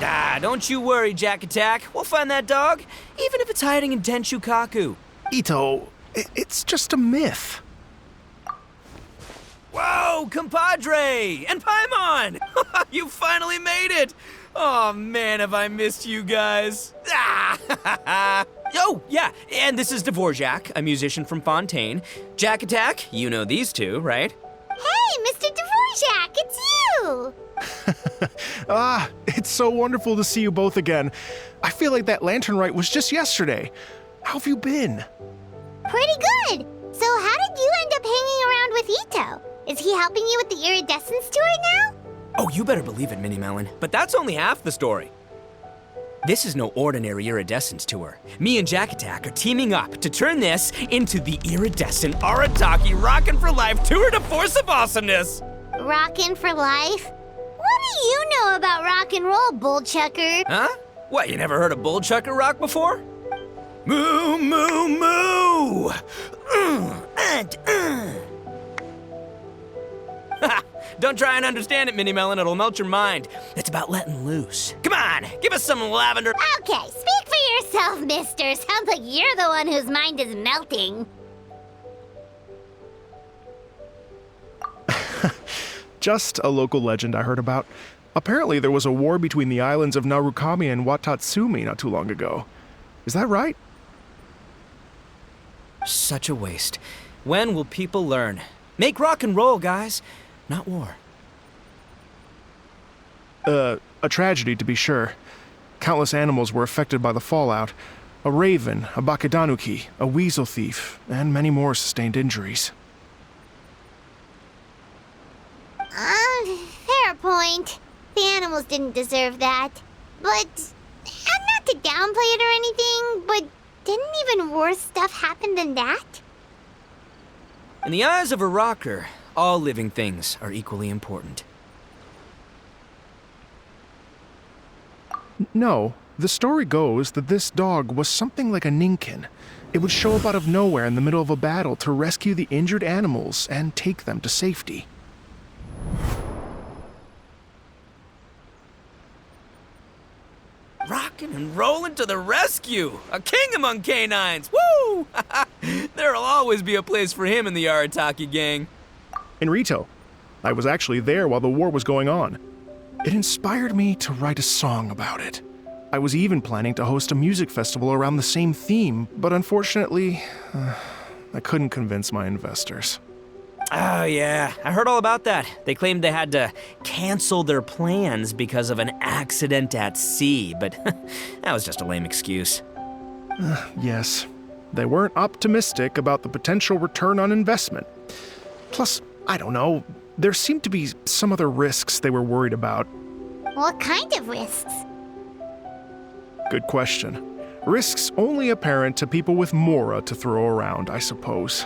Ah, don't you worry, Jack Attack. We'll find that dog, even if it's hiding in Tenshukaku. Ito, it's just a myth. Whoa, compadre! And Paimon! You finally made it! Oh man, have I missed you guys. Ah! Oh, yeah, and this is Dvorak, a musician from Fontaine. Jack Attack, you know these two, right? Hey, Mr. Dvorak, it's you! It's so wonderful to see you both again. I feel like that lantern rite was just yesterday. How have you been? Pretty good. So how did you end up hanging around with Ito? Is he helping you with the iridescence tour now? Oh, you better believe it, Minnie Melon. But that's only half the story. This is no ordinary iridescence tour. Me and Jack Attack are teaming up to turn this into the iridescent Arataki Rockin' for Life Tour de Force of Awesomeness. Rockin' for life? What do you know about rock and roll, bullchucker? Huh? What, you never heard of bullchucker rock before? Moo, moo, moo! Don't try and understand it, Minnie Melon. It'll melt your mind. It's about letting loose. Come on, give us some lavender. Okay, speak for yourself, mister. Sounds like you're the one whose mind is melting. Just a local legend I heard about. Apparently there was a war between the islands of Narukami and Watatsumi not too long ago. Is that right? Such a waste. When will people learn? Make rock and roll, guys, not war. A tragedy to be sure. Countless animals were affected by the fallout. A raven, a bakedanuki, a weasel thief, and many more sustained injuries. Fair point. The animals didn't deserve that. But, and not to downplay it or anything, but didn't even worse stuff happen than that? In the eyes of a rocker, all living things are equally important. No, the story goes that this dog was something like a ninkin. It would show up out of nowhere in the middle of a battle to rescue the injured animals and take them to safety. Rockin' and rollin' to the rescue! A king among canines! Woo! There'll always be a place for him in the Arataki gang. In Rito, I was actually there while the war was going on. It inspired me to write a song about it. I was even planning to host a music festival around the same theme, but unfortunately, I couldn't convince my investors. Oh, yeah. I heard all about that. They claimed they had to cancel their plans because of an accident at sea, but that was just a lame excuse. Yes, they weren't optimistic about the potential return on investment. Plus, I don't know, there seemed to be some other risks they were worried about. What kind of risks? Good question. Risks only apparent to people with mora to throw around, I suppose.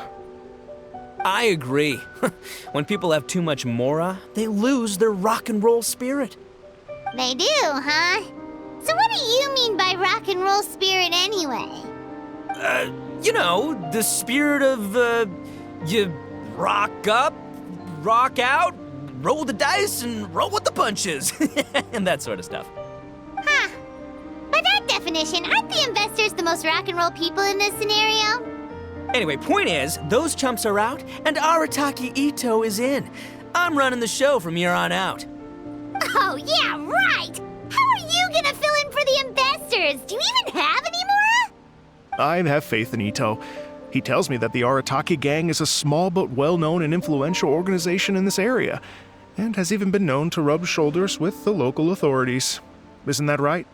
I agree. When people have too much mora, they lose their rock and roll spirit. They do, huh? So what do you mean by rock and roll spirit anyway? You know, the spirit of, you rock up, rock out, roll the dice, and roll with the punches. And that sort of stuff. Huh. By that definition, aren't the investors the most rock and roll people in this scenario? Anyway, point is, those chumps are out, and Arataki Ito is in. I'm running the show from here on out. Oh, yeah, right! How are you gonna fill in for the investors? Do you even have any more? I have faith in Ito. He tells me that the Arataki gang is a small but well-known and influential organization in this area, and has even been known to rub shoulders with the local authorities. Isn't that right?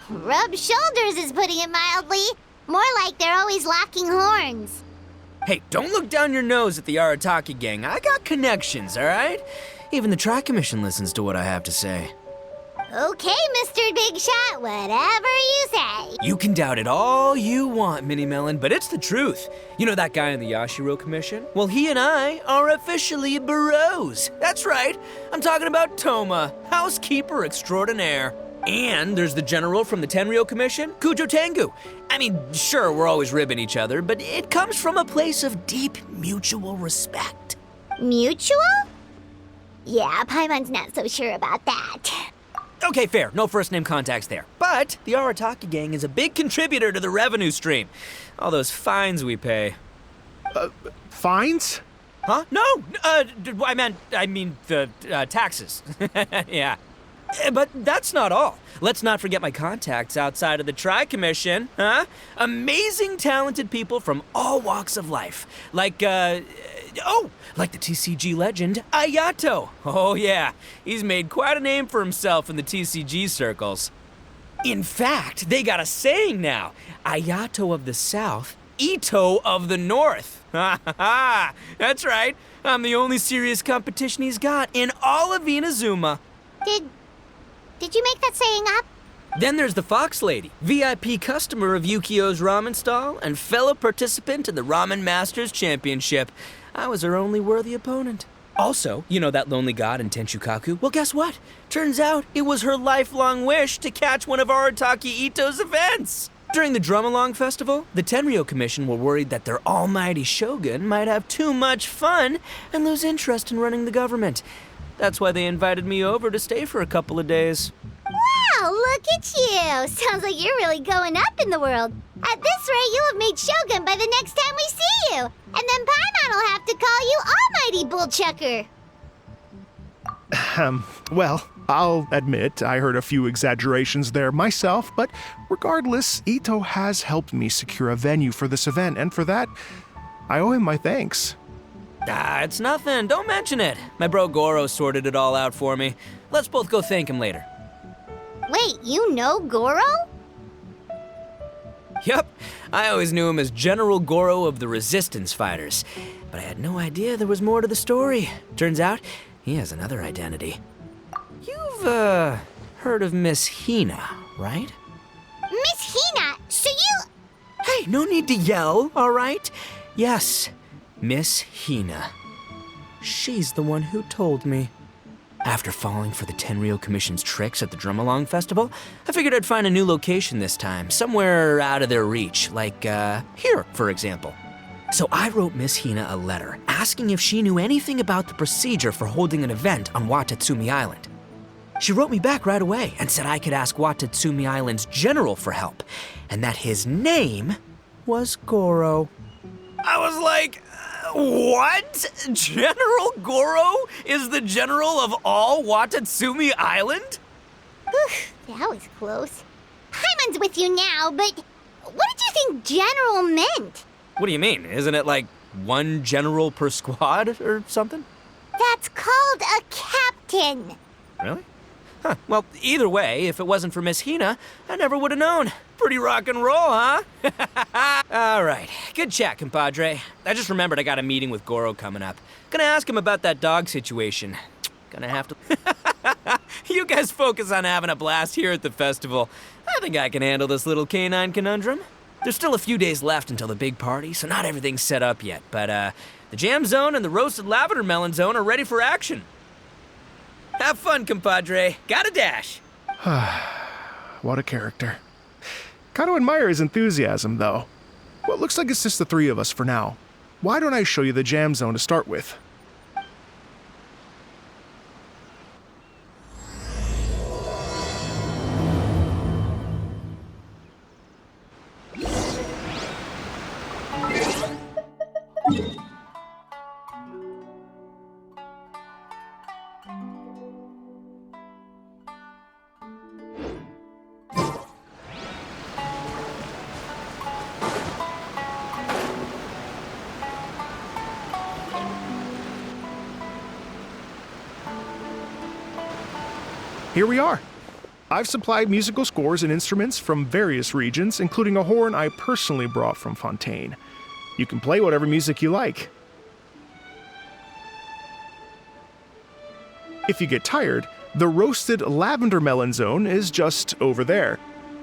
Rub shoulders is putting it mildly. More like they're always locking horns. Hey, don't look down your nose at the Arataki gang. I got connections, all right? Even the Tri Commission listens to what I have to say. Okay, Mr. Big Shot, whatever you say. You can doubt it all you want, Minnie Melon, but it's the truth. You know that guy in the Yashiro Commission? Well, he and I are officially bros. That's right. I'm talking about Toma, housekeeper extraordinaire. And there's the general from the Tenryo Commission, Kujo Tengu. I mean, sure, we're always ribbing each other, but it comes from a place of deep mutual respect. Mutual? Yeah, Paimon's not so sure about that. Okay, fair. No first name contacts there. But the Arataki gang is a big contributor to the revenue stream. All those fines we pay. Fines? Huh? No! I mean the taxes. Yeah. But that's not all. Let's not forget my contacts outside of the Tri-Commission, huh? Amazing, talented people from all walks of life. Like the TCG legend, Ayato. Oh yeah, he's made quite a name for himself in the TCG circles. In fact, they got a saying now. Ayato of the South, Ito of the North. Ha ha ha! That's right. I'm the only serious competition he's got in all of Inazuma. Did you make that saying up? Then there's the Fox Lady, VIP customer of Yukio's ramen stall and fellow participant in the Ramen Masters Championship. I was her only worthy opponent. Also, you know that lonely god in Tenchukaku? Well, guess what? Turns out it was her lifelong wish to catch one of Arataki Ito's events. During the Drum-Along Festival, the Tenryo Commission were worried that their almighty shogun might have too much fun and lose interest in running the government. That's why they invited me over to stay for a couple of days. Wow, look at you! Sounds like you're really going up in the world. At this rate, you'll have made Shogun by the next time we see you. And then Paimon will have to call you Almighty Bullchucker. Well, I'll admit I heard a few exaggerations there myself, but regardless, Ito has helped me secure a venue for this event, and for that, I owe him my thanks. It's nothing. Don't mention it. My bro Goro sorted it all out for me. Let's both go thank him later. Wait, you know Goro? Yep. I always knew him as General Goro of the Resistance Fighters. But I had no idea there was more to the story. Turns out, he has another identity. You've, heard of Miss Hina, right? Miss Hina, so you... Hey, no need to yell, all right? Yes, Miss Hina. She's the one who told me. After falling for the Tenryo Commission's tricks at the Drum-Along Festival, I figured I'd find a new location this time, somewhere out of their reach, like, here, for example. So I wrote Miss Hina a letter, asking if she knew anything about the procedure for holding an event on Watatsumi Island. She wrote me back right away and said I could ask Watatsumi Island's general for help, and that his name was Goro. I was like, what? General Goro is the general of all Watatsumi Island? That was close. Paimon's with you now, but what did you think general meant? What do you mean? Isn't it like one general per squad or something? That's called a captain. Really? Huh. Well, either way, if it wasn't for Miss Hina, I never would have known. Pretty rock and roll, huh? All right. Good chat, compadre. I just remembered I got a meeting with Goro coming up. Gonna ask him about that dog situation. Gonna have to... You guys focus on having a blast here at the festival. I think I can handle this little canine conundrum. There's still a few days left until the big party, so not everything's set up yet. But, the jam zone and the roasted lavender melon zone are ready for action. Have fun, compadre. Gotta dash. What a character. Kind of admire his enthusiasm, though. Well, it looks like it's just the three of us for now. Why don't I show you the jam zone to start with? Here we are. I've supplied musical scores and instruments from various regions, including a horn I personally brought from Fontaine. You can play whatever music you like. If you get tired, the roasted lavender melon zone is just over there.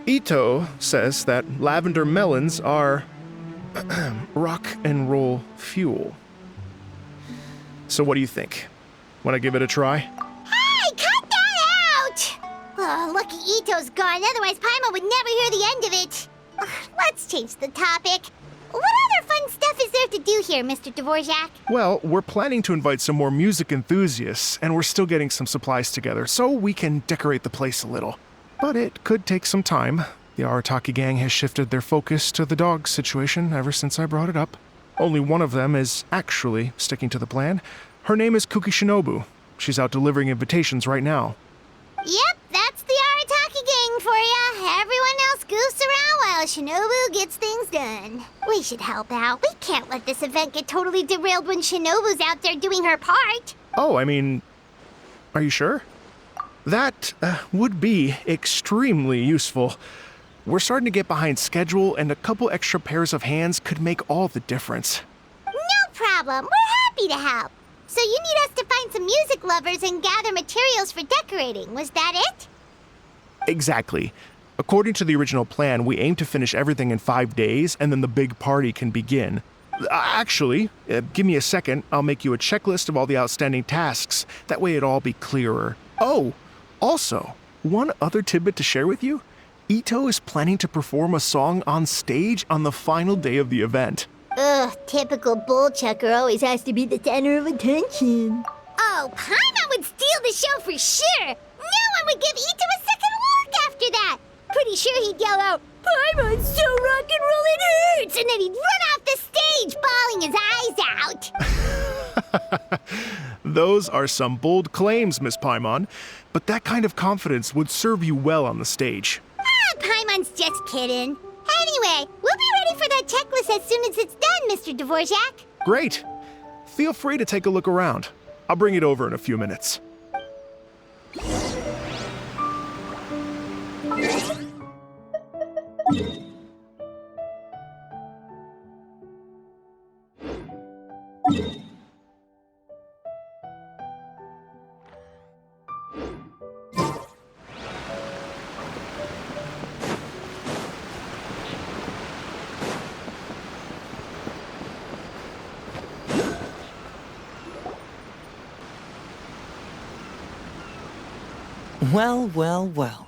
Ito says that lavender melons are rock and roll fuel. So what do you think? Want to give it a try? Oh, lucky Ito's gone, otherwise Paimon would never hear the end of it. Let's change the topic. What other fun stuff is there to do here, Mr. Dvorak? Well, we're planning to invite some more music enthusiasts, and we're still getting some supplies together so we can decorate the place a little. But it could take some time. The Arataki gang has shifted their focus to the dog situation ever since I brought it up. Only one of them is actually sticking to the plan. Her name is Kuki Shinobu. She's out delivering invitations right now. Yep, that's the Arataki gang for ya. Everyone else goofs around while Shinobu gets things done. We should help out. We can't let this event get totally derailed when Shinobu's out there doing her part. Oh, I mean, are you sure? That would be extremely useful. We're starting to get behind schedule, and a couple extra pairs of hands could make all the difference. No problem. We're happy to help. So you need us to find some music lovers and gather materials for decorating. Was that it? Exactly. According to the original plan, we aim to finish everything in 5 days, and then the big party can begin. Actually, give me a second. I'll make you a checklist of all the outstanding tasks. That way it'll all be clearer. Oh, also, one other tidbit to share with you. Ito is planning to perform a song on stage on the final day of the event. Ugh, typical bullchucker always has to be the center of attention. Oh, Paimon would steal the show for sure. No one would give Ito a second look after that. Pretty sure he'd yell out, "Paimon's so rock and roll it hurts!" And then he'd run off the stage, bawling his eyes out. Those are some bold claims, Miss Paimon, but that kind of confidence would serve you well on the stage. Ah, Paimon's just kidding. Anyway, we'll be ready for that checklist as soon as it's done, Mr. Dvorak. Great. Feel free to take a look around. I'll bring it over in a few minutes. Well, well, well.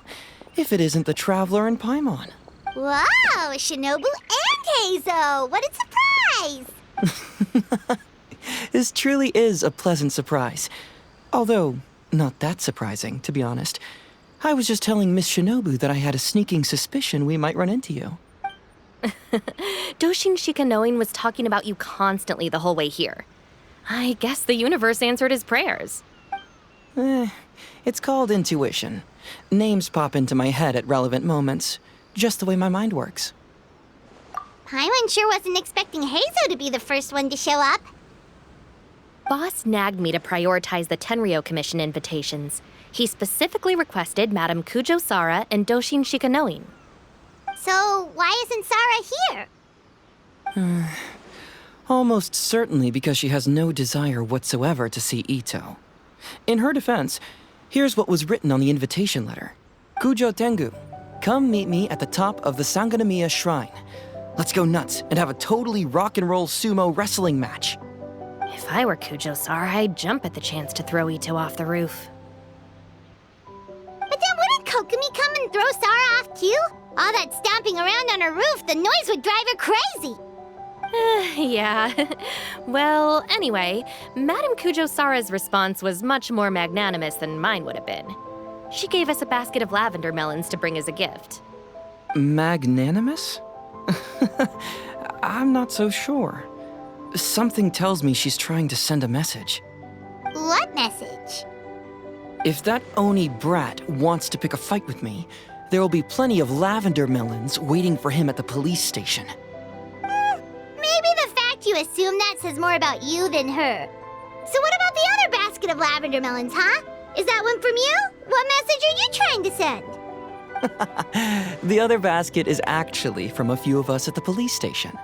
If it isn't the Traveler and Paimon. Wow, Shinobu and Heizo! What a surprise! This truly is a pleasant surprise. Although, not that surprising, to be honest. I was just telling Miss Shinobu that I had a sneaking suspicion we might run into you. Doshin Shikanoin was talking about you constantly the whole way here. I guess the universe answered his prayers. It's called intuition. Names pop into my head at relevant moments, just the way my mind works. Paimon sure wasn't expecting Heizo to be the first one to show up. Boss nagged me to prioritize the Tenryo Commission invitations. He specifically requested Madame Kujo Sara and Doshin Shikanoin. So, why isn't Sara here? Almost certainly because she has no desire whatsoever to see Ito. In her defense, here's what was written on the invitation letter. Kujo Tengu, come meet me at the top of the Sangonomiya Shrine. Let's go nuts and have a totally rock and roll sumo wrestling match. If I were Kujo Sara, I'd jump at the chance to throw Ito off the roof. But then wouldn't Kokomi come and throw Sara off too? All that stomping around on her roof, the noise would drive her crazy. Yeah. Well, anyway, Madame Kujo Sara's response was much more magnanimous than mine would have been. She gave us a basket of lavender melons to bring as a gift. Magnanimous? I'm not so sure. Something tells me she's trying to send a message. What message? If that Oni brat wants to pick a fight with me, there will be plenty of lavender melons waiting for him at the police station. Maybe the fact you assume that says more about you than her. So what about the other basket of lavender melons, huh? Is that one from you? What message are you trying to send? The other basket is actually from a few of us at the police station.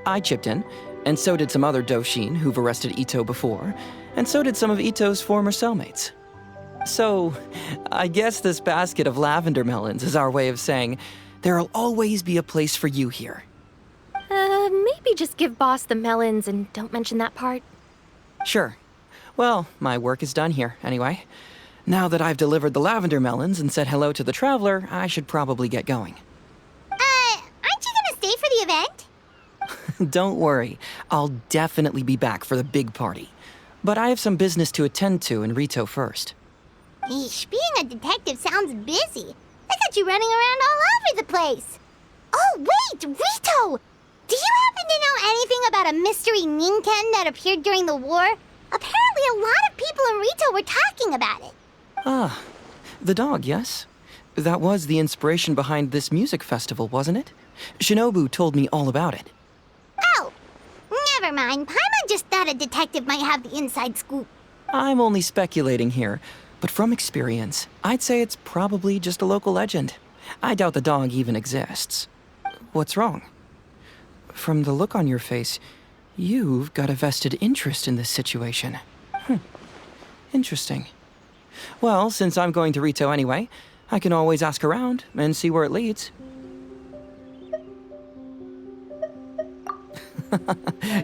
I chipped in, and so did some other Doshin who've arrested Ito before, and so did some of Ito's former cellmates. So, I guess this basket of lavender melons is our way of saying, there'll always be a place for you here. Maybe just give Boss the melons and don't mention that part. Sure. Well, my work is done here, anyway. Now that I've delivered the lavender melons and said hello to the Traveler, I should probably get going. Aren't you gonna stay for the event? Don't worry, I'll definitely be back for the big party. But I have some business to attend to in Rito first. Eesh, being a detective sounds busy. I got you running around all over the place. Oh, wait, Rito! Do you happen to know anything about a mystery Ninken that appeared during the war? Apparently a lot of people in Rito were talking about it. Ah, the dog, yes? That was the inspiration behind this music festival, wasn't it? Shinobu told me all about it. Oh, never mind. Paimon just thought a detective might have the inside scoop. I'm only speculating here, but from experience, I'd say it's probably just a local legend. I doubt the dog even exists. What's wrong? From the look on your face, you've got a vested interest in this situation. Interesting. Well, since I'm going to Rito anyway, I can always ask around and see where it leads.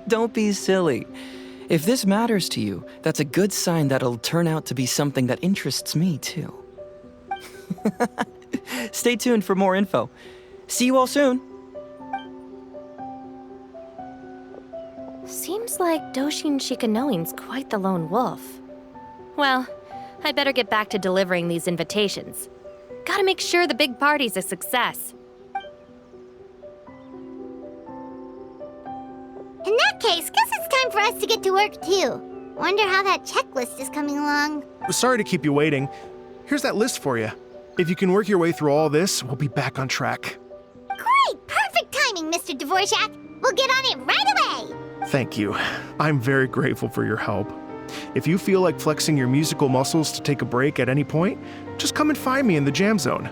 Don't be silly. If this matters to you, that's a good sign that it'll turn out to be something that interests me, too. Stay tuned for more info. See you all soon. Seems like Doshin Shikanoin's quite the lone wolf. Well, I'd better get back to delivering these invitations. Gotta make sure the big party's a success. In that case, guess it's time for us to get to work too. Wonder how that checklist is coming along. Sorry to keep you waiting. Here's that list for you. If you can work your way through all this, we'll be back on track. Great! Perfect timing, Mr. Dvorak. We'll get on it right away! Thank you. I'm very grateful for your help. If you feel like flexing your musical muscles to take a break at any point, just come and find me in the jam zone.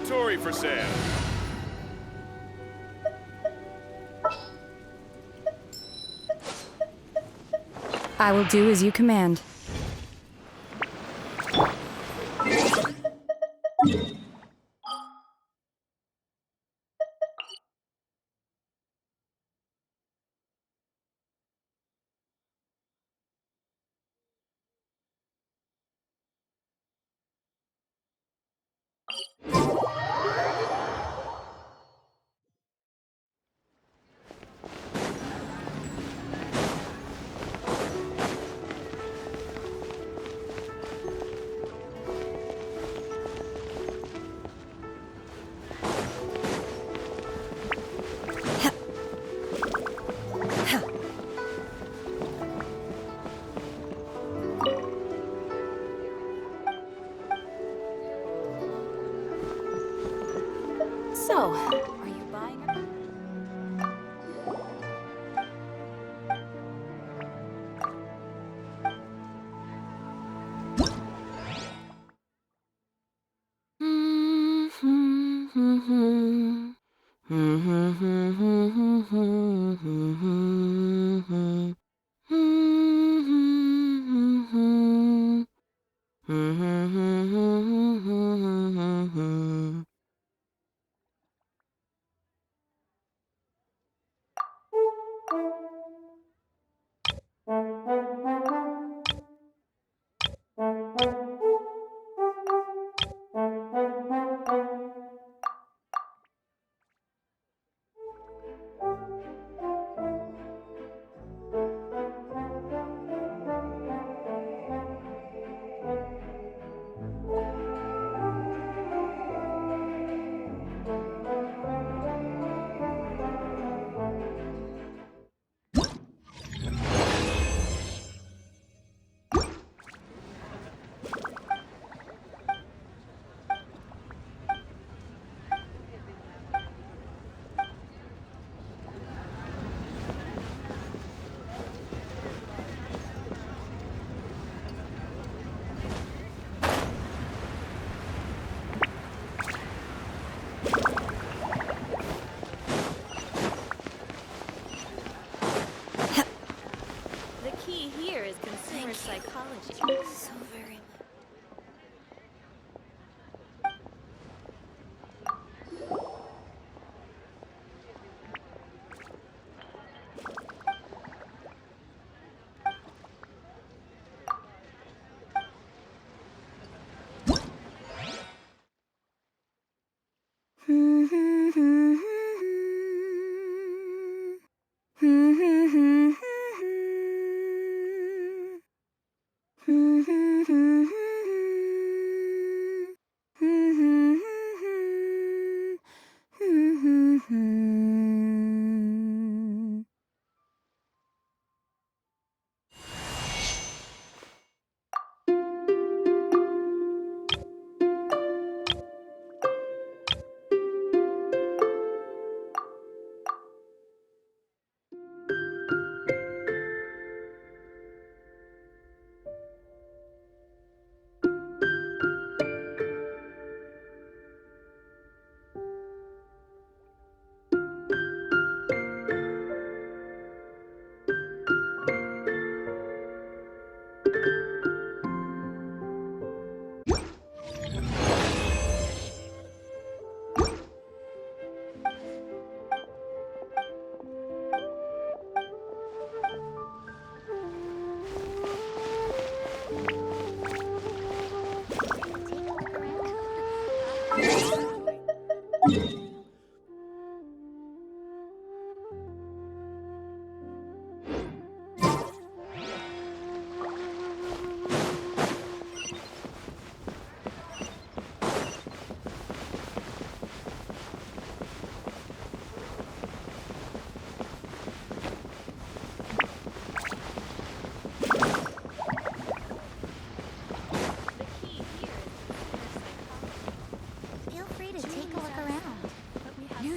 inventory for sale. I will do as you command. So, are you buying her? The key here is consumer psychology. So very much.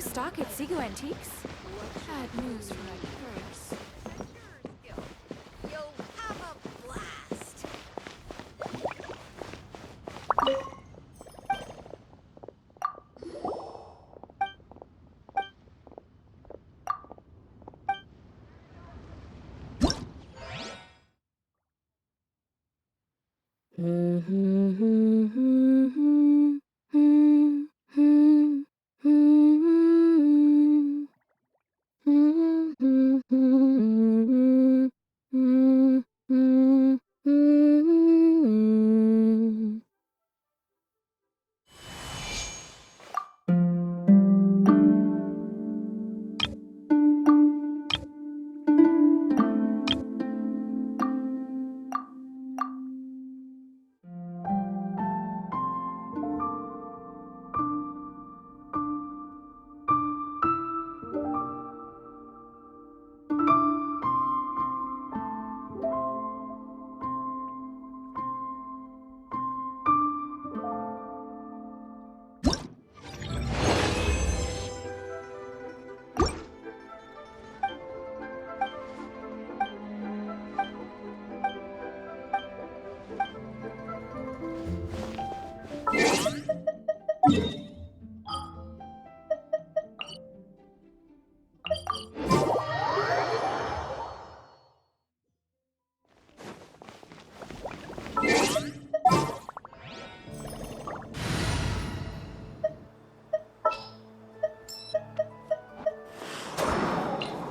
Stock at Sigo Antiques? Bad news for my purse. You'll have a blast.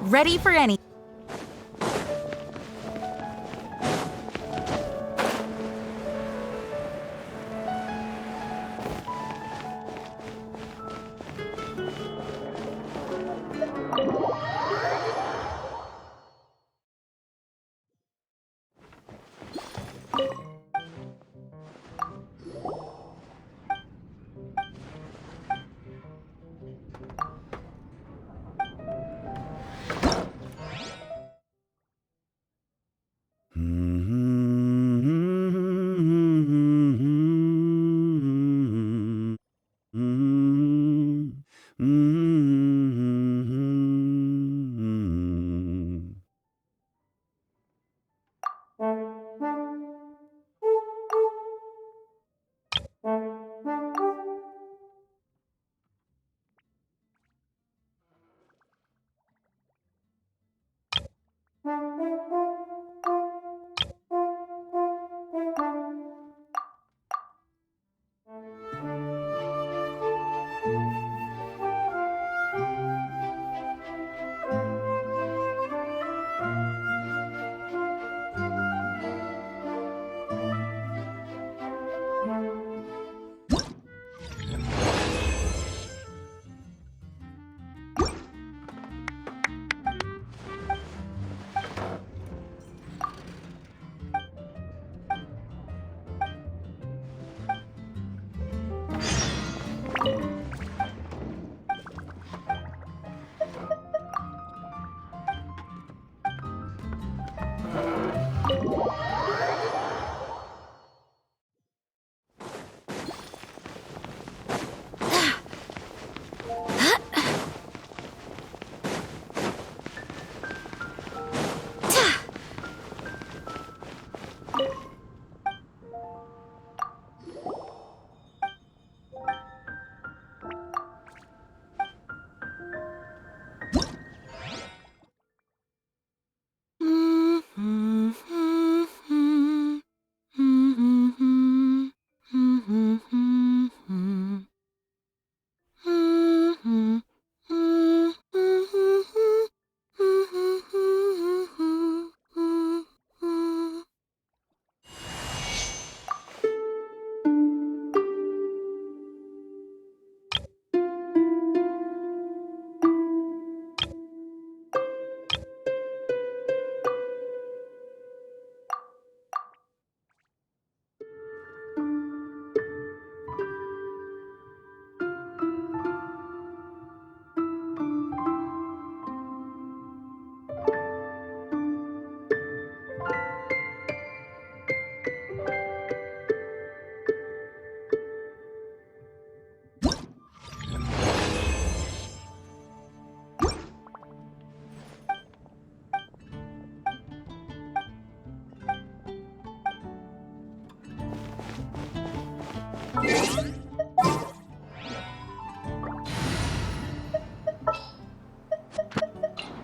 Ready for any.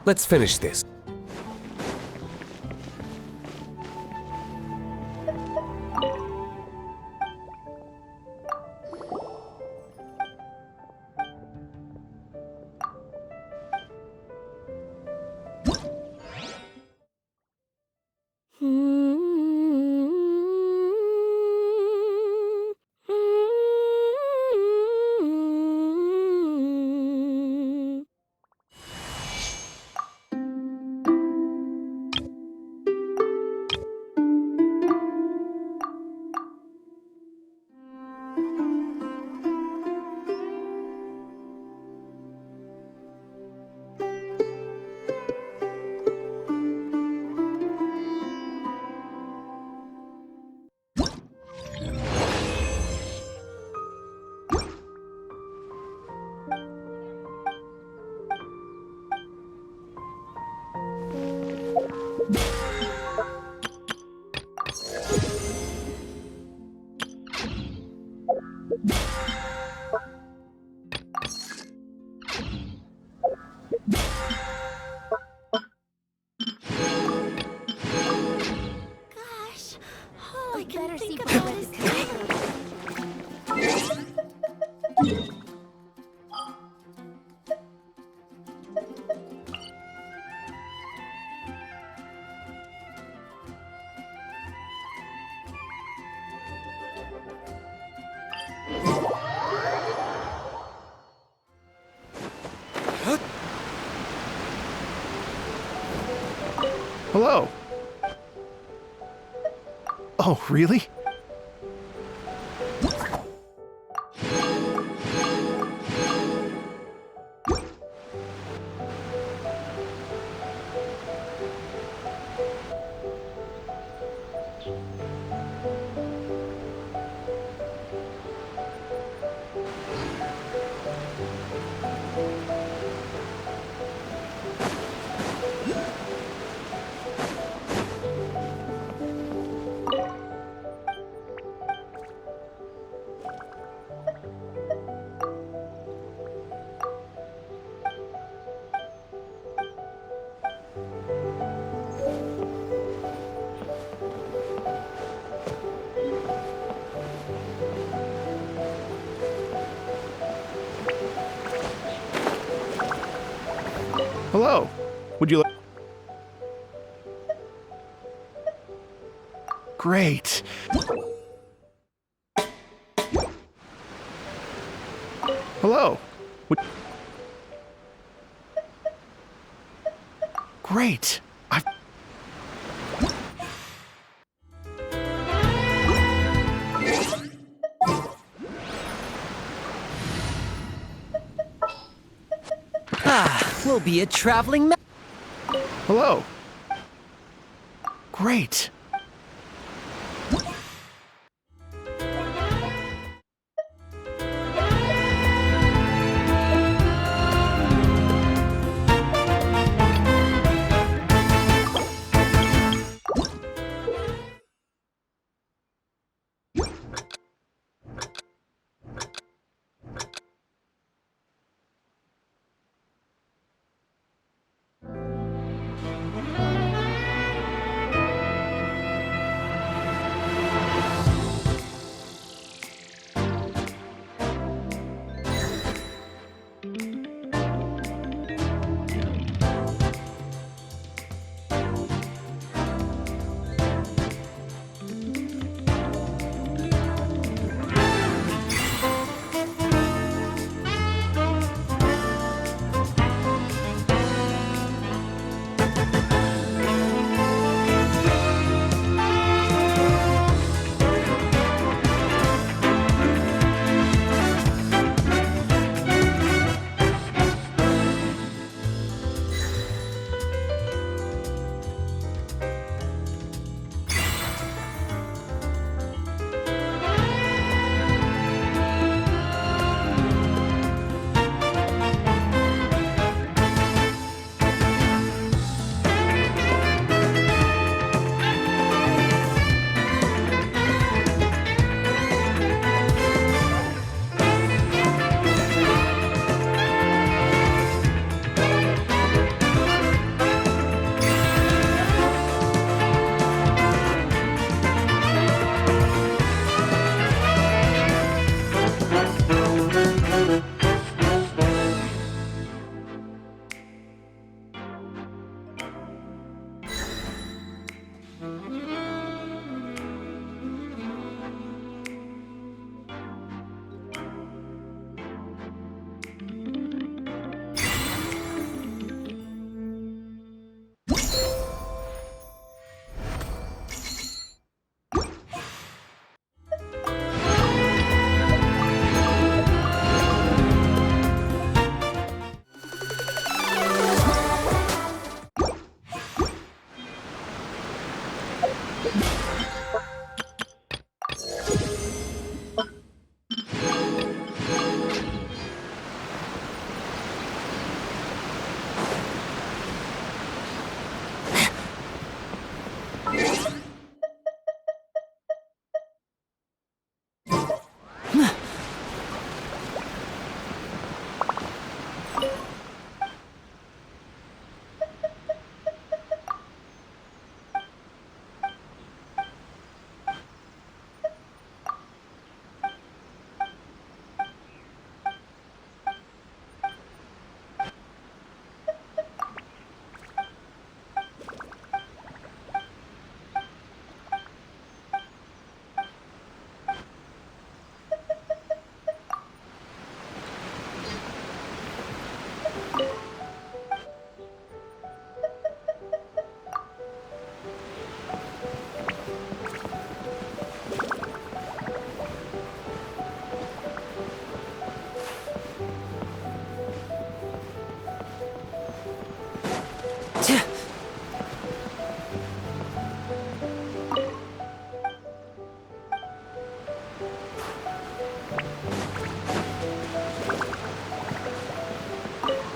Let's finish this. better see before Hello. Oh, really? Hello. Would you like... Great. Hello. Would... Great. I've... We'll be a traveling ma- Hello. Great.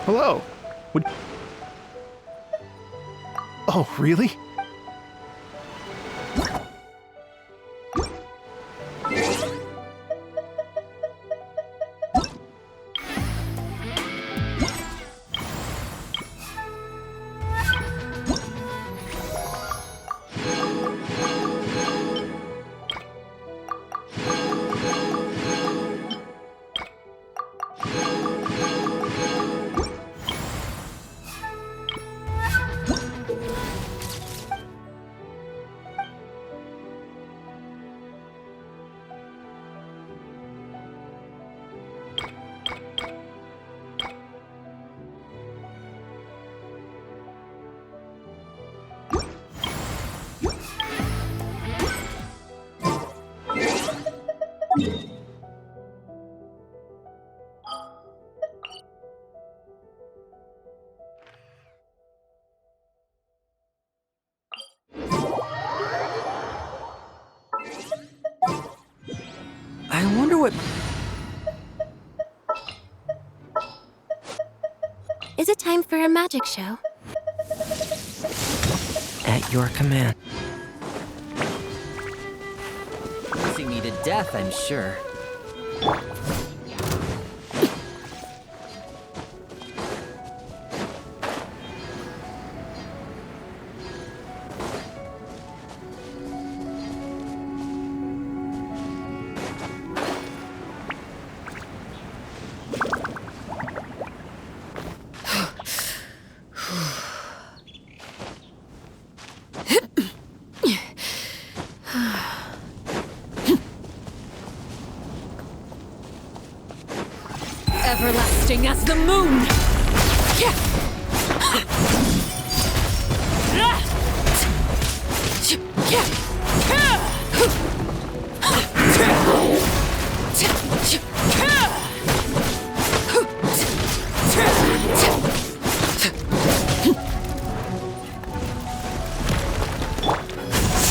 Hello. Would... Oh, really? I wonder what... Is it time for a magic show? At your command. Sing me to death, I'm sure. Everlasting as the moon!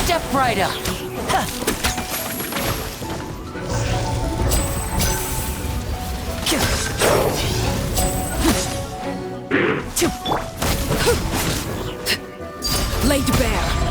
Step right up. Laid bare!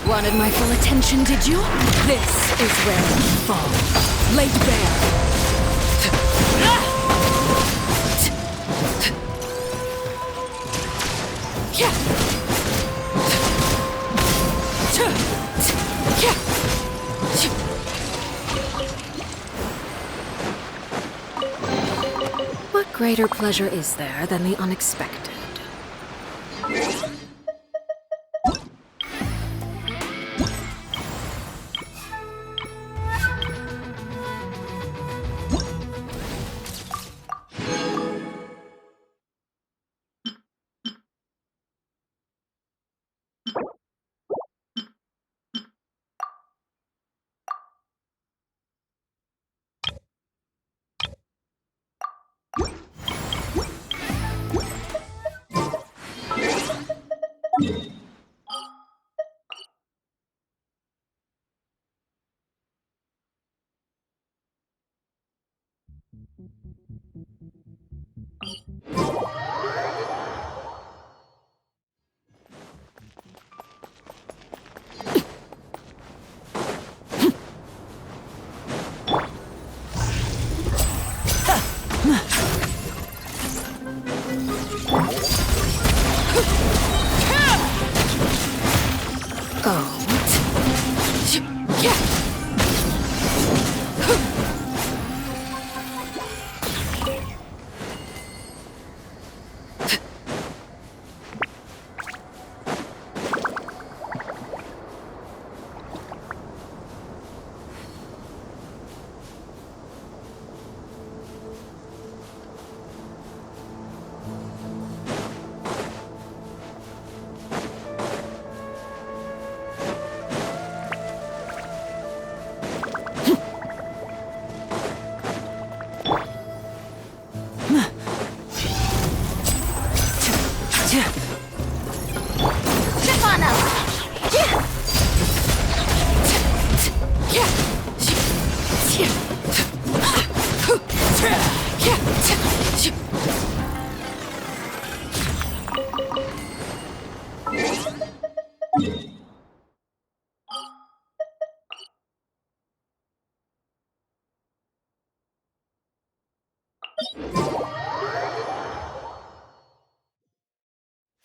Wanted my full attention, did you? This is where you fall. Laid bare. What greater pleasure is there than the unexpected?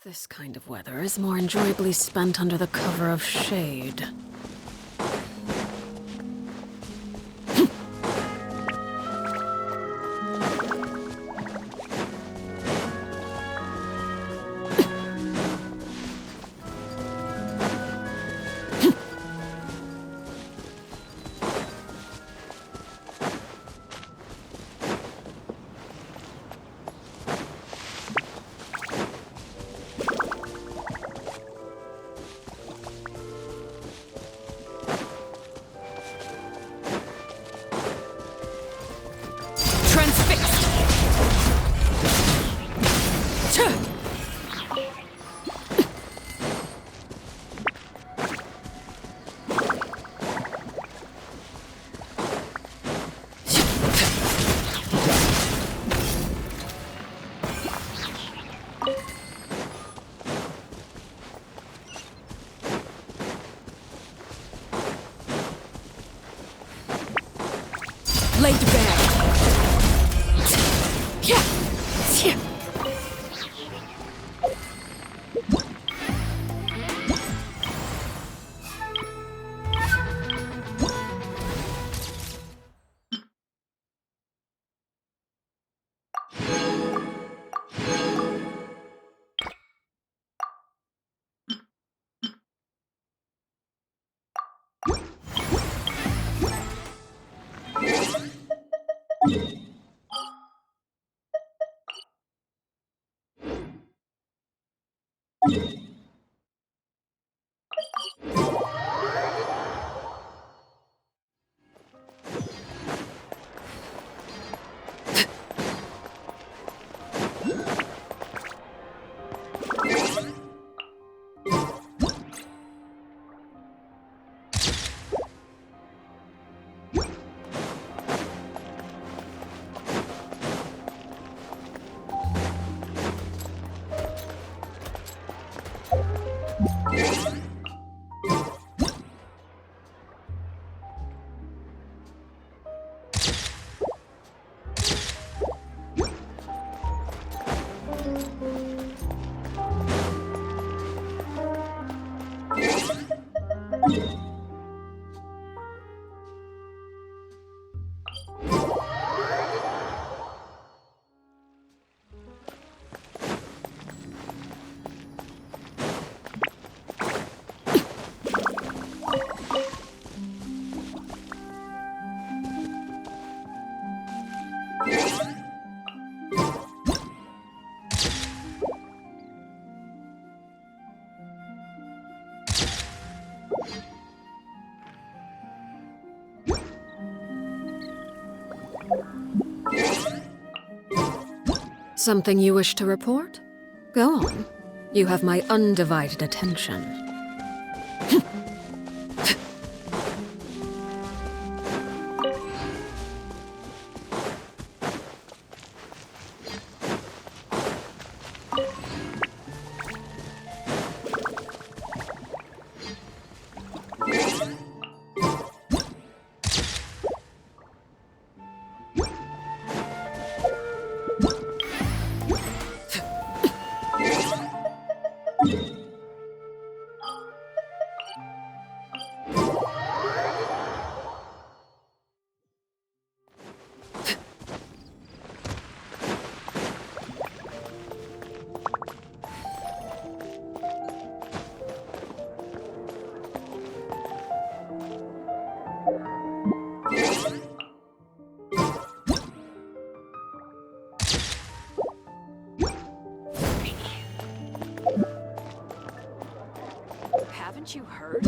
This kind of weather is more enjoyably spent under the cover of shade. Laid bare. Something you wish to report? Go on. You have my undivided attention. Haven't you heard?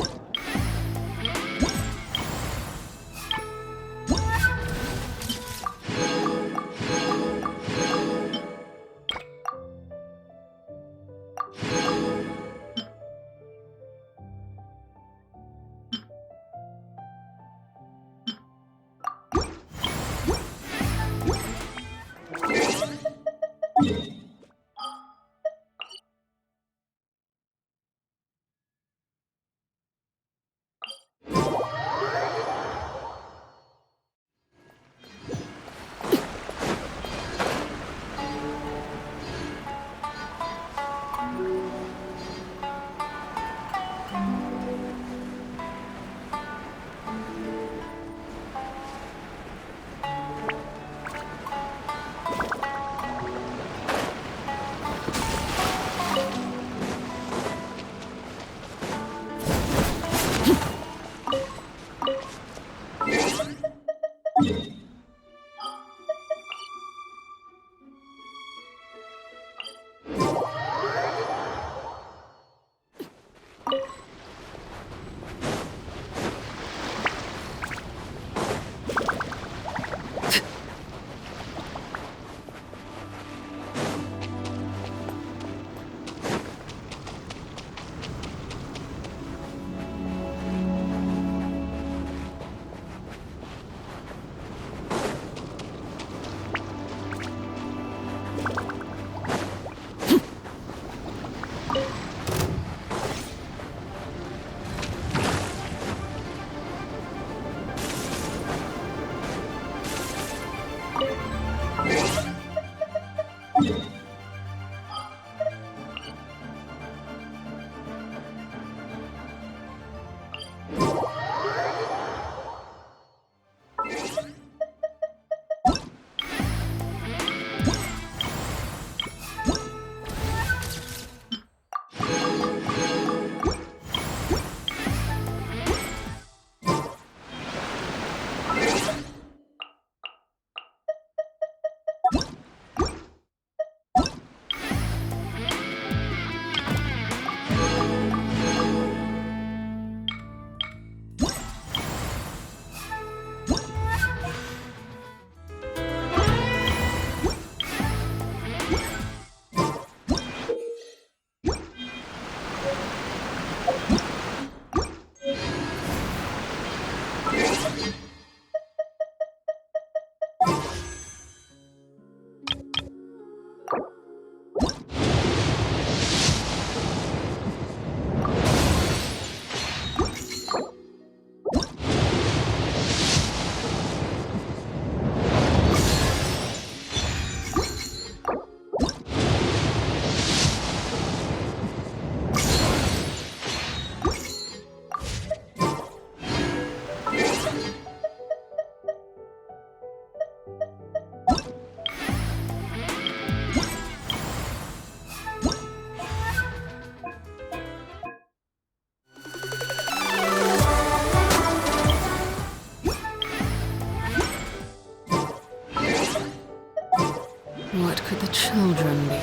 What could the children be?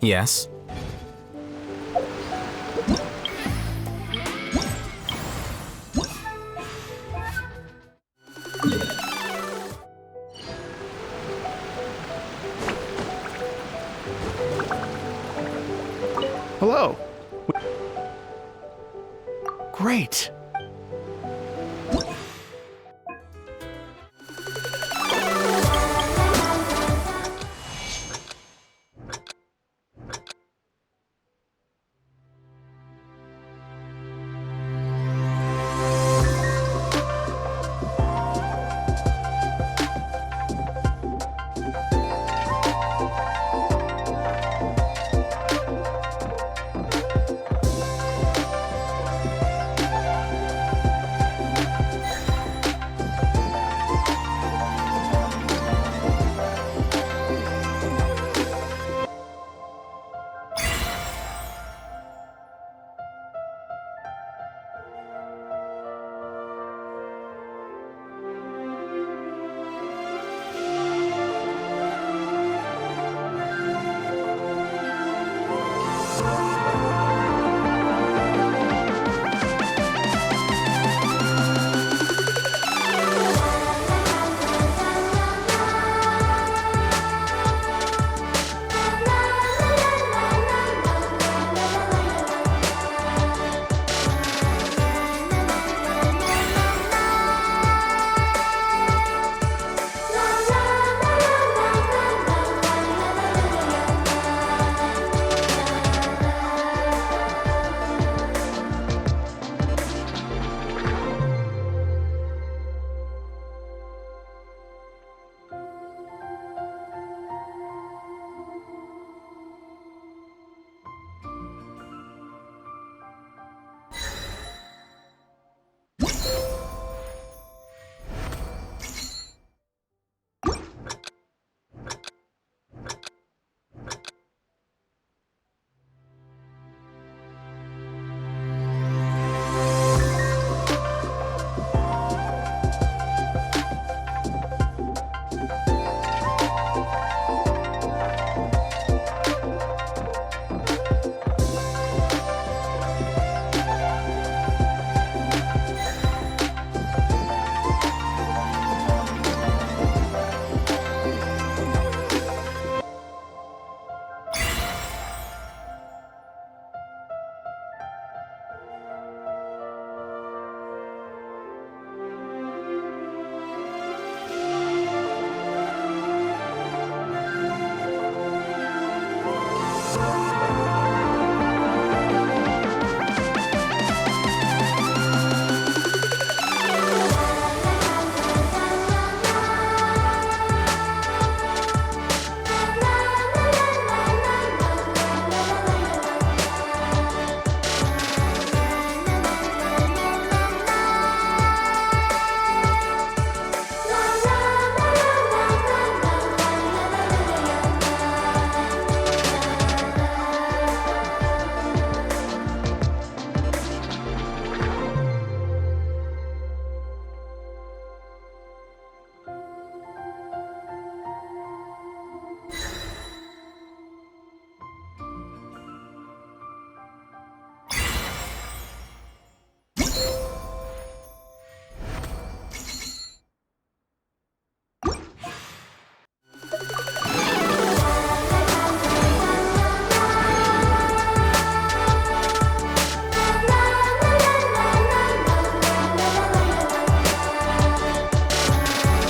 Yes? Hello. Great.